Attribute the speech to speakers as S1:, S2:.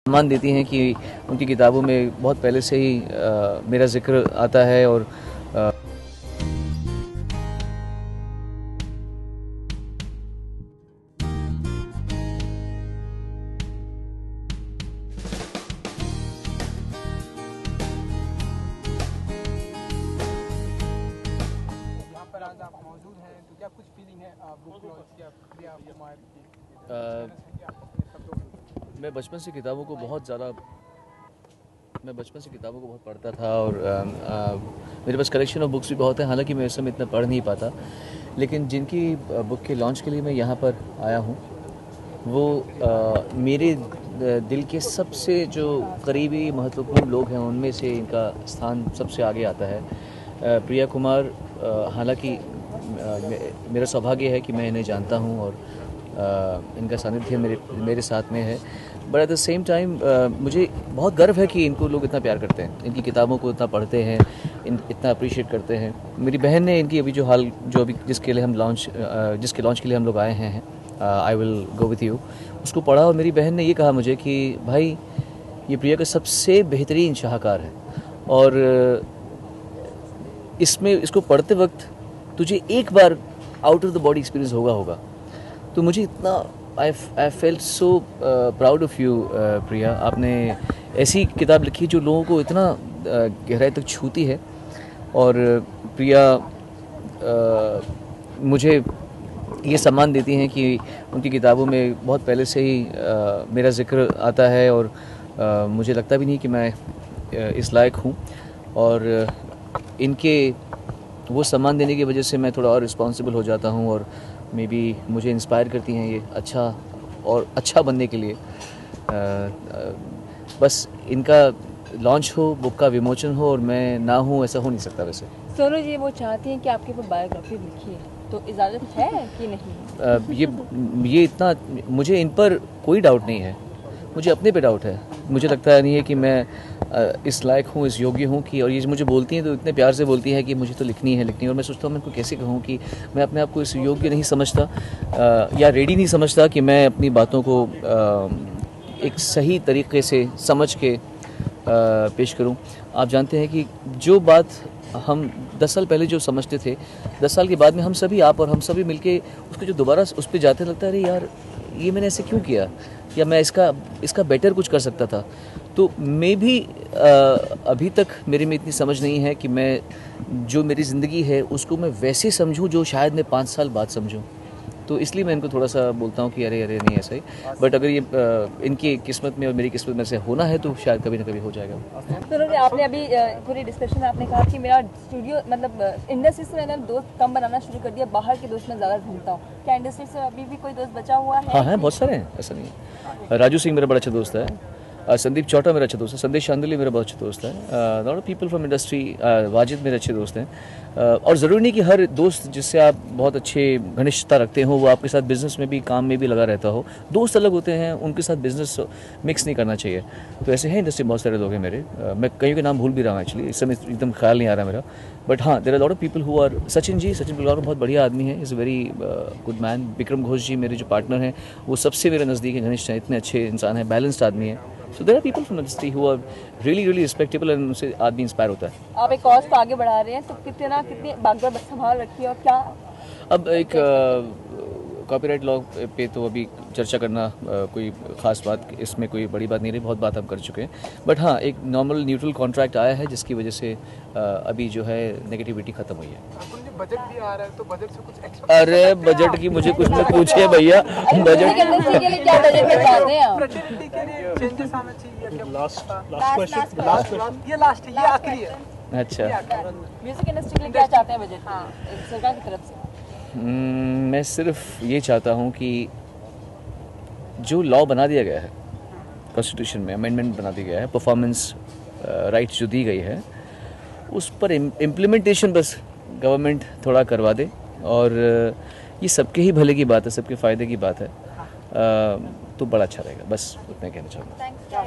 S1: सम्मान देती हैं कि उनकी किताबों में बहुत पहले से ही मेरा जिक्र आता है और
S2: आज आप मौजूद हैं तो क्या कुछ फीलिंग है बुक लॉन्च की
S1: मैं बचपन से किताबों को बहुत पढ़ता था और मेरे पास कलेक्शन ऑफ बुक्स भी बहुत है। हालांकि मैं इस समय इतना पढ़ नहीं पाता, लेकिन जिनकी बुक के लॉन्च के लिए मैं यहाँ पर आया हूँ वो मेरे दिल के सबसे जो करीबी महत्वपूर्ण लोग हैं उनमें से इनका स्थान सबसे आगे आता है। प्रिया कुमार, हालांकि मेरा सौभाग्य है कि मैं इन्हें जानता हूँ और इनका सानिध्य मेरे साथ में है, but at the same time मुझे बहुत गर्व है कि इनको लोग इतना प्यार करते हैं, इनकी किताबों को इतना पढ़ते हैं, इतना अप्रिशिएट करते हैं। मेरी बहन ने इनकी अभी जिसके लॉन्च के लिए हम लोग आए हैं, I will go with you, उसको पढ़ा और मेरी बहन ने ये कहा मुझे कि भाई ये प्रिया का सबसे बेहतरीन शाहकार है और इसको पढ़ते वक्त तुझे एक बार out of the body experience होगा। तो मुझे इतना I felt so proud of you Priya. आपने ऐसी किताब लिखी जो लोगों को इतना गहराई तक छूती है। और प्रिया मुझे ये सम्मान देती हैं कि उनकी किताबों में बहुत पहले से ही मेरा जिक्र आता है और मुझे लगता भी नहीं कि मैं इस लायक हूँ, और इनके वो सम्मान देने की वजह से मैं थोड़ा और रिस्पॉन्सिबल हो जाता हूँ और मे बी मुझे इंस्पायर करती हैं ये अच्छा बनने के लिए। बस इनका लॉन्च हो, बुक का विमोचन हो और मैं ना हूँ, ऐसा हो नहीं सकता। वैसे
S3: सोनू जी वो चाहती हैं कि आपके ऊपर बायोग्राफी लिखी है, तो इजाज़त है कि नहीं?
S1: ये इतना मुझे इन पर कोई डाउट नहीं है, मुझे अपने पे डाउट है। मुझे लगता नहीं है कि मैं इस लायक हूँ, इस योग्य हूँ कि, और ये मुझे बोलती हैं तो इतने प्यार से बोलती है कि मुझे तो लिखनी है। और मैं सोचता हूँ मैं इनको कैसे कहूँ कि मैं अपने आप को इस योग्य नहीं समझता या रेडी नहीं समझता कि मैं अपनी बातों को एक सही तरीके से समझ के पेश करूँ। आप जानते हैं कि जो बात हम 10 साल पहले जो समझते थे, 10 साल के बाद में हम सभी मिलके उसको जो दोबारा उस पर जाते लगता है, अरे यार ये मैंने ऐसे क्यों किया, या मैं इसका बेटर कुछ कर सकता था। तो मैं भी अभी तक मेरे में इतनी समझ नहीं है कि मैं जो मेरी ज़िंदगी है उसको मैं वैसे समझूं जो शायद मैं 5 साल बाद समझूं। तो इसलिए मैं इनको थोड़ा सा बोलता हूँ कि अरे नहीं ऐसा ही, बट अगर ये इनकी किस्मत में और मेरी किस्मत में से होना है तो शायद कभी ना कभी हो जाएगा।
S3: तो आपने अभी पूरी डिस्कशन में आपने कहा कि मेरा स्टूडियो मतलब इंडस्ट्री से मैंने दोस्त कम बनाना शुरू कर दिया, बाहर के दोस्त में ज़्यादा ढूंढता हूँ। क्या इंडस्ट्री से अभी भी कोई दोस्त बचा हुआ है?
S1: हाँ, बहुत सारे हैं, ऐसा नहीं है। राजू सिंह मेरा बड़ा अच्छा दोस्त है, संदीप चौटा मेरा अच्छा दोस्त है, संदेश चांदली मेरा बहुत अच्छा दोस्त है, lot of people from industry, Wajid मेरे अच्छे दोस्त हैं। और ज़रूरी नहीं कि हर दोस्त जिससे आप बहुत अच्छे घनिष्ठता रखते हो वो आपके साथ बिज़नेस में भी, काम में भी लगा रहता हो। दोस्त अलग होते हैं, उनके साथ बिज़नेस मिक्स नहीं करना चाहिए। तो ऐसे हैं इंडस्ट्री बहुत सारे लोग हैं मेरे, मैं कईयों के नाम भूल भी रहा हूँ एक्चुअली, इस समय एकदम ख्याल नहीं आ रहा मेरा, बट हाँ there are lot of people who are. Sachin Bilgar बहुत बढ़िया आदमी है, is a very good man. Vikram Ghosh ji मेरे जो पार्टनर हैं वो सबसे मेरे नज़दीक हैं, घनिष्ठ हैं, इतने अच्छे इंसान हैं, बैलेंस्ड आदमी है। So there are people from the industry who are really respectable and उनसे आदमी इंस्पायर होता है।
S3: आप एक कॉज को आगे बढ़ा रहे हैं तो कितनी बागडोर संभाल रखी है और क्या?
S1: अब एक कॉपीराइट लॉ पे तो अभी चर्चा करना कोई ख़ास बात, इसमें कोई बड़ी बात नहीं रही, बहुत बात हम कर चुके हैं। बट हाँ, एक नॉर्मल न्यूट्रल कॉन्ट्रैक्ट आया है जिसकी वजह से अभी जो है नेगेटिविटी ख़त्म हुई है।
S2: बजट भी आ रहा है तो बजट से कुछ एक्स्ट्रा?
S1: अरे बजट की मुझे कुछ मत पूछिए भैया, बजट
S3: के लिए क्या बजट में चाहते हैं आप?
S2: फ्रेटर्निटी के लिए चेंजेस आना चाहिए। लास्ट ये आखिरी है।
S1: अच्छा,
S3: म्यूजिक इंडस्ट्री के लिए क्या चाहते हैं बजट सरकार की तरफ से?
S1: मैं सिर्फ ये चाहता हूँ कि जो लॉ बना दिया गया है, कॉन्स्टिट्यूशन में अमेंडमेंट बना दिया गया है, परफॉर्मेंस राइट्स जो दी गई है, उस पर इम्प्लीमेंटेशन बस गवर्नमेंट थोड़ा करवा दे, और ये सबके ही भले की बात है, सबके फ़ायदे की बात है, तो बड़ा अच्छा रहेगा। बस उतना कहना चाहूँगा।